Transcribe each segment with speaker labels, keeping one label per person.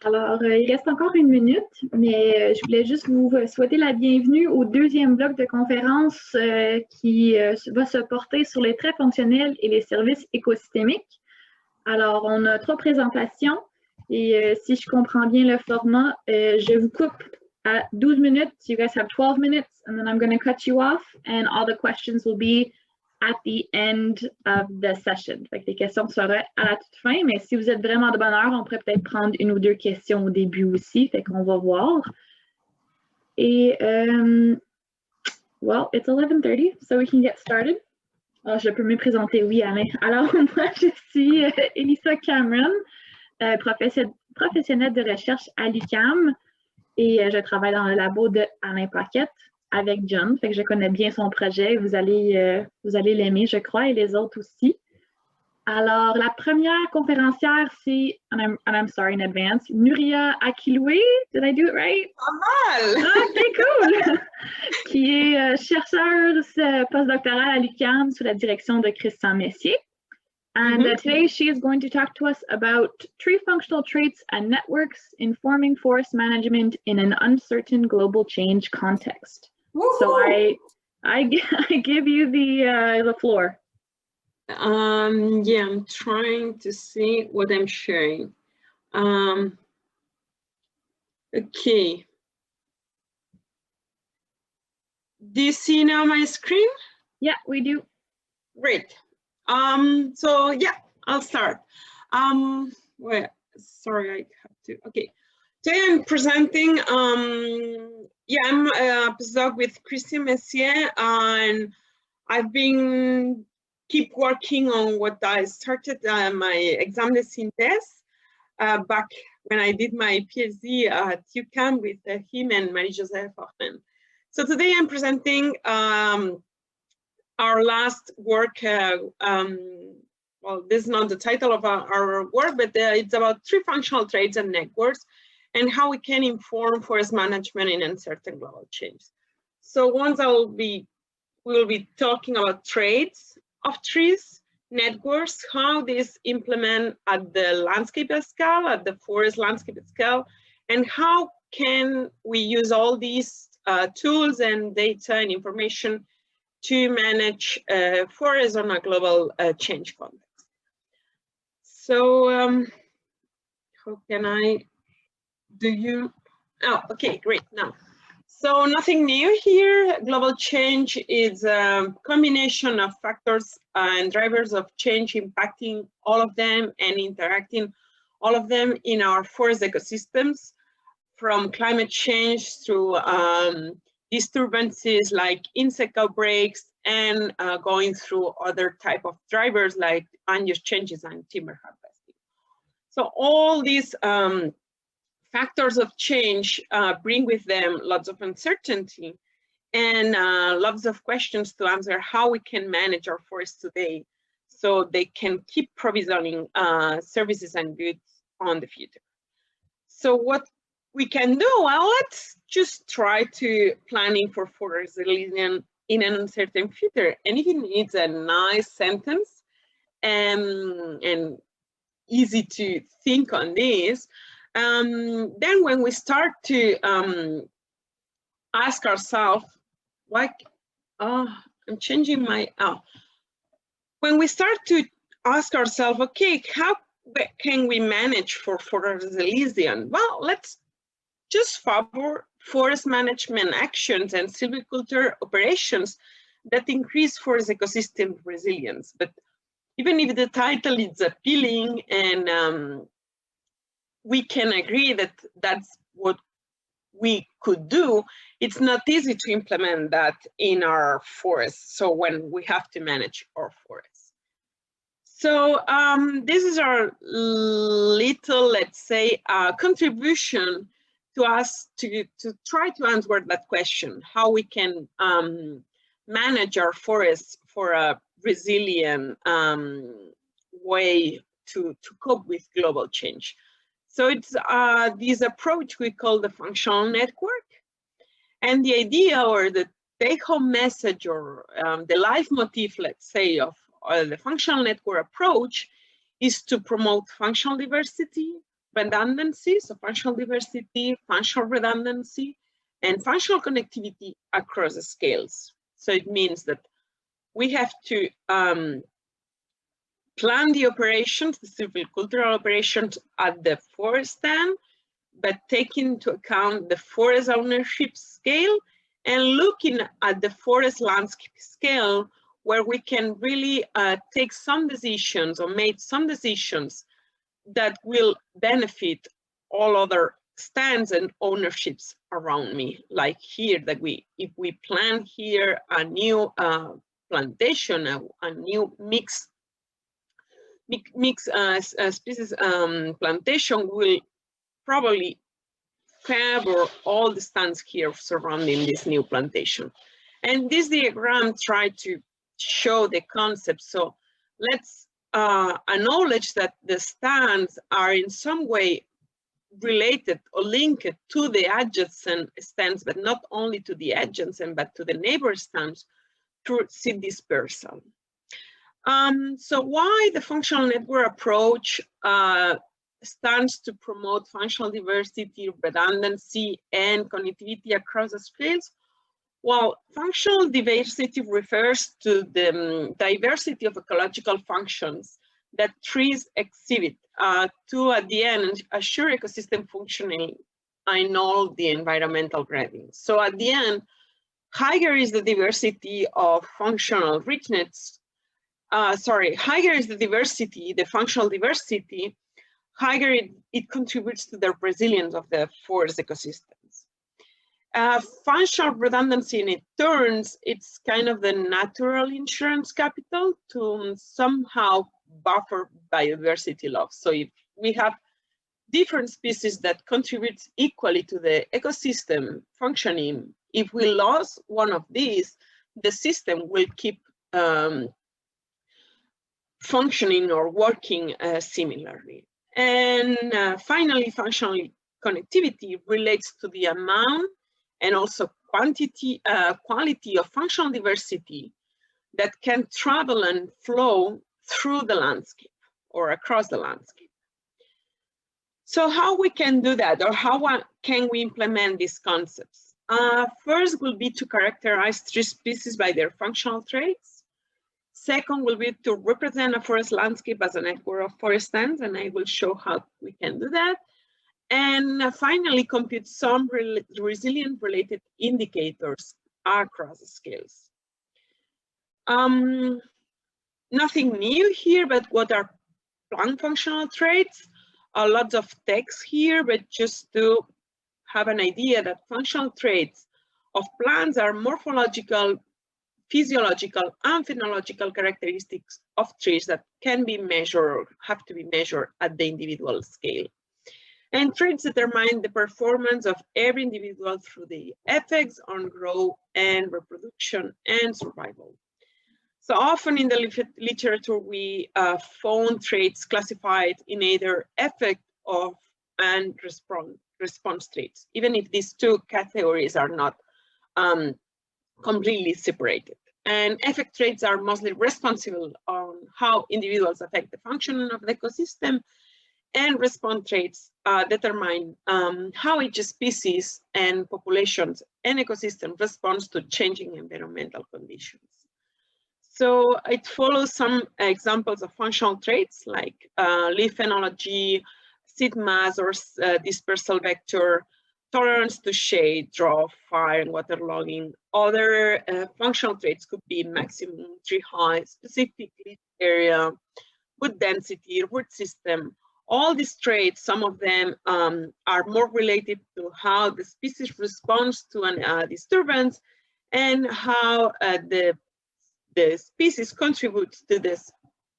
Speaker 1: Alors, il reste encore une minute, mais je voulais juste vous souhaiter la bienvenue au deuxième bloc de conférence qui va se porter sur les traits fonctionnels et les services écosystémiques. Alors, on a 3 présentations et si je comprends bien le format, je vous coupe à 12 minutes. So you guys have 12 minutes and then I'm going to cut you off and all the questions will be at the end of the session. Fait que les questions seraient à la toute fin, mais si vous êtes vraiment de bonne heure, on pourrait peut-être prendre 1 ou 2 questions au début aussi, fait qu'on va voir. Et, well, it's 11:30, so we can get started. Oh, je peux me présenter, oui, Alain. Alors, moi, je suis Elissa Cameron, professionnelle de recherche à l'UQAM et je travaille dans le labo de Alain Paquette avec John, fait que je connais bien son projet. Vous allez l'aimer, je crois, et les autres aussi. Alors, la première conférencière, c'est, and I'm sorry in advance, Núria Aquilué. Did I do it right?
Speaker 2: Pas mal!
Speaker 1: OK, cool! Qui est chercheuse postdoctorale à l'UQAM sous la direction de Christian Messier. And today she is going to talk to us about tree functional traits and networks informing forest management in an uncertain global change context. So I give you the floor.
Speaker 2: Yeah, I'm trying to see what I'm sharing. Okay. Do you see now my screen?
Speaker 1: Yeah, we do.
Speaker 2: Great. So yeah, I'll start. Well, sorry, I have to. Okay. Today I'm presenting. Yeah, I'm a postdoc with Christian Messier, and I've been keep working on what I started my exam de synthèse back when I did my PhD at UQAM with him and Marie-Joseph Orten. So today I'm presenting our last work. Well, this is not the title of our work, but it's about tree functional traits and networks and how we can inform forest management in uncertain global change. So once we'll be talking about traits of trees, networks, how these implement at the landscape scale, at the forest landscape scale, and how can we use all these tools and data and information to manage forests on a global change context. So how can I do you? Oh, okay, great. Now, so nothing new here. Global change is a combination of factors and drivers of change impacting all of them and interacting all of them in our forest ecosystems, from climate change through disturbances like insect outbreaks and going through other type of drivers like unused changes and timber harvesting. So all these factors of change bring with them lots of uncertainty and lots of questions to answer how we can manage our forests today so they can keep provisioning services and goods on the future. So what we can do, well, let's just try to planning for forest resilience in an uncertain future. And if it needs a nice sentence and easy to think on this, then when we start to ask ourselves, like, I'm changing my, when we start to ask ourselves, okay, how can we manage for forest resilience? Well, let's just favor forest management actions and silviculture operations that increase forest ecosystem resilience. But even if the title is appealing and we can agree that that's what we could do, it's not easy to implement that in our forests. So when we have to manage our forests. So this is our little, let's say, contribution to us to try to answer that question, how we can manage our forests for a resilient way to cope with global change. So it's this approach we call the functional network. And the idea or the take-home message or the leitmotif, let's say, of the functional network approach is to promote functional diversity redundancy, so functional diversity, functional redundancy, and functional connectivity across the scales. So it means that we have to plan the operations, the silvicultural operations at the forest stand, but taking into account the forest ownership scale and looking at the forest landscape scale, where we can really take some decisions or make some decisions that will benefit all other stands and ownerships around me. Like here, that if we plant here a new plantation, a new mixed species plantation, will probably cover all the stands here surrounding this new plantation. And this diagram tried to show the concept. So let's acknowledge that the stands are in some way related or linked to the adjacent stands, but not only to the adjacent, but to the neighbor stands through seed dispersal. So why the functional network approach stands to promote functional diversity, redundancy, and connectivity across the scales? Well, functional diversity refers to the diversity of ecological functions that trees exhibit to, at the end, assure ecosystem functioning in all the environmental gradients. So at the end, higher is the diversity of functional richness, higher is the diversity, the functional diversity, higher it contributes to the resilience of the forest ecosystems. Functional redundancy in turns, it's kind of the natural insurance capital to somehow buffer biodiversity loss. So if we have different species that contribute equally to the ecosystem functioning, if we lose one of these, the system will keep functioning or working similarly. And finally, functional connectivity relates to the amount and also quality of functional diversity that can travel and flow through the landscape or across the landscape. So how we can do that, or how can we implement these concepts? First will be to characterize tree species by their functional traits. Second will be to represent a forest landscape as a network of forest stands, and I will show how we can do that. And finally, compute some resilient related indicators across the scales. Nothing new here, but what are plant functional traits? A lot of text here, but just to have an idea that functional traits of plants are morphological, physiological, and phenological characteristics of trees that can be measured or have to be measured at the individual scale. And traits determine the performance of every individual through the effects on growth and reproduction and survival. So often in the literature, we found traits classified in either effect of and response traits, even if these two categories are not completely separated. And effect traits are mostly responsible on how individuals affect the functioning of the ecosystem, and response traits determine how each species and populations and ecosystem responds to changing environmental conditions. So it follows some examples of functional traits like leaf phenology, seed mass or dispersal vector, tolerance to shade, drought, fire, and waterlogging. Other functional traits could be maximum tree height, specific leaf area, wood density, root system. All these traits, some of them are more related to how the species responds to a disturbance and how the species contributes to this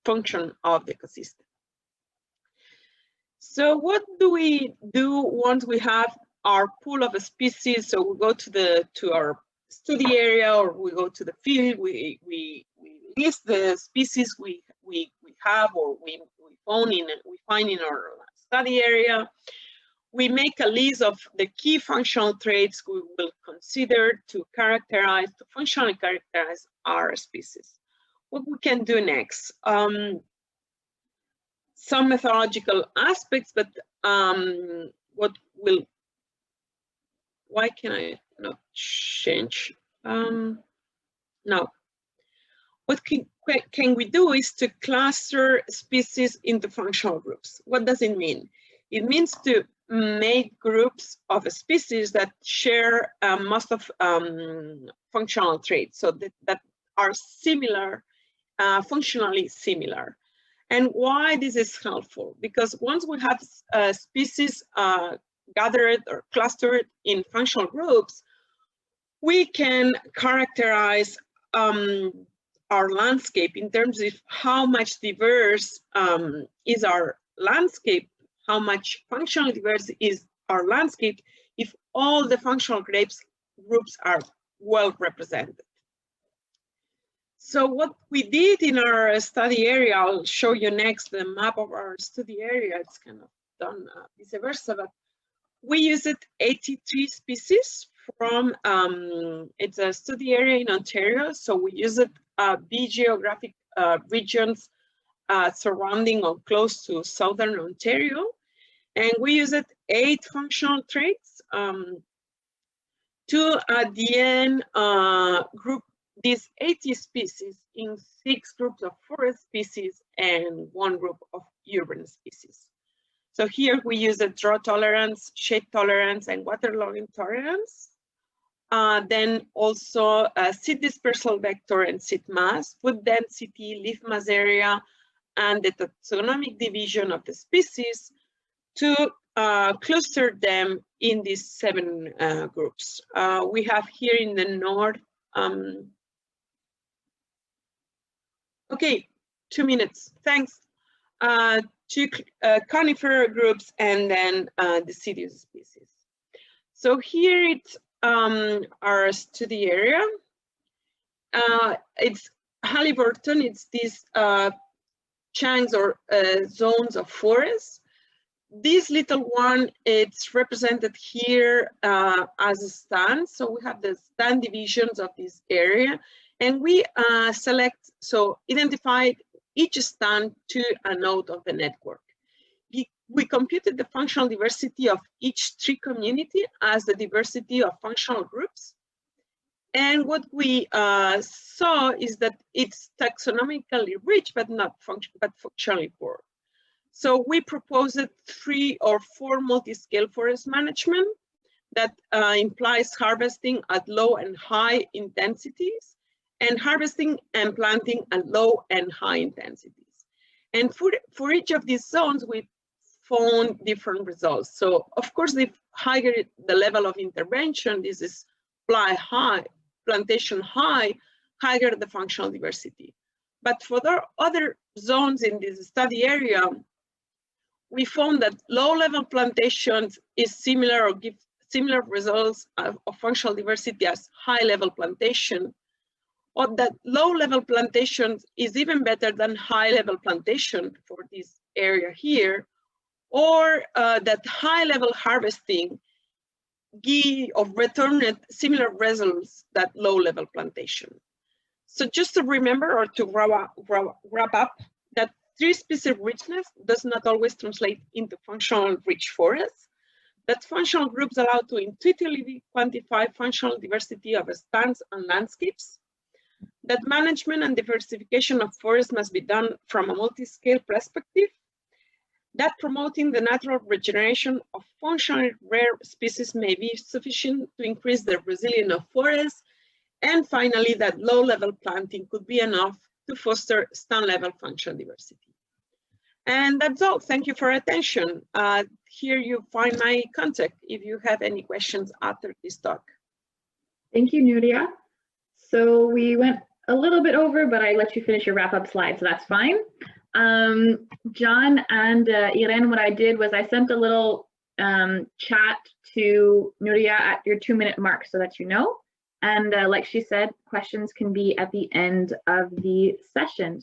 Speaker 2: function of the ecosystem. So what do we do once we have our pool of a species? So we go to our study area, or we go to the field. We list the species we have, or we find in our study area. We make a list of the key functional traits we will consider to functionally characterize our species. What we can do next? some methodological aspects, but why can I not change? Now, what can we do is to cluster species into functional groups. What does it mean? It means to make groups of species that share most of functional traits, so that are similar, functionally similar. And why this is helpful? Because once we have species gathered or clustered in functional groups, we can characterize our landscape in terms of how much diverse is our landscape, how much functionally diverse is our landscape if all the functional groups are well represented. So what we did in our study area, I'll show you next the map of our study area. It's kind of done vice versa, but we used 83 species from, it's a study area in Ontario. So we used B geographic regions surrounding or close to Southern Ontario. And we used 8 functional traits to at the end group these 80 species in 6 groups of forest species and 1 group of urban species. So here we use a drought tolerance, shade tolerance, and waterlogging tolerance. Then also seed dispersal vector and seed mass, food density, leaf mass area, and the taxonomic division of the species to cluster them in these 7 groups. We have here in the north, okay, 2 minutes, thanks. 2 conifer groups and then deciduous species. So here it's our study area. It's Haliburton, it's these chunks or zones of forest. This little one, it's represented here as a stand. So we have the stand divisions of this area, and we identified each stand to a node of the network. We computed the functional diversity of each tree community as the diversity of functional groups. And what we saw is that it's taxonomically rich, but functionally poor. So we proposed 3 or 4 multi-scale forest management that implies harvesting at low and high intensities, and harvesting and planting at low and high intensities. And for each of these zones, we found different results. So of course, the higher the level of intervention, this is plantation high, higher the functional diversity. But for the other zones in this study area, we found that low-level plantations is similar or give similar results of functional diversity as high-level plantation, or that low-level plantation is even better than high-level plantation for this area here, or that high-level harvesting returned similar results that low-level plantation. So just to remember or to wrap up, that tree-species richness does not always translate into functional rich forests, that functional groups allow to intuitively quantify functional diversity of stands and landscapes, that management and diversification of forests must be done from a multi-scale perspective, that promoting the natural regeneration of functionally rare species may be sufficient to increase the resilience of forests, and finally, that low-level planting could be enough to foster stand-level functional diversity. And that's all. Thank you for attention. Here you find my contact if you have any questions after this talk.
Speaker 1: Thank you, Núria. So we went a little bit over, but I let you finish your wrap-up slide, so that's fine. John and Irene, what I did was I sent a little chat to Núria at your 2-minute mark so that you know. And like she said, questions can be at the end of the session.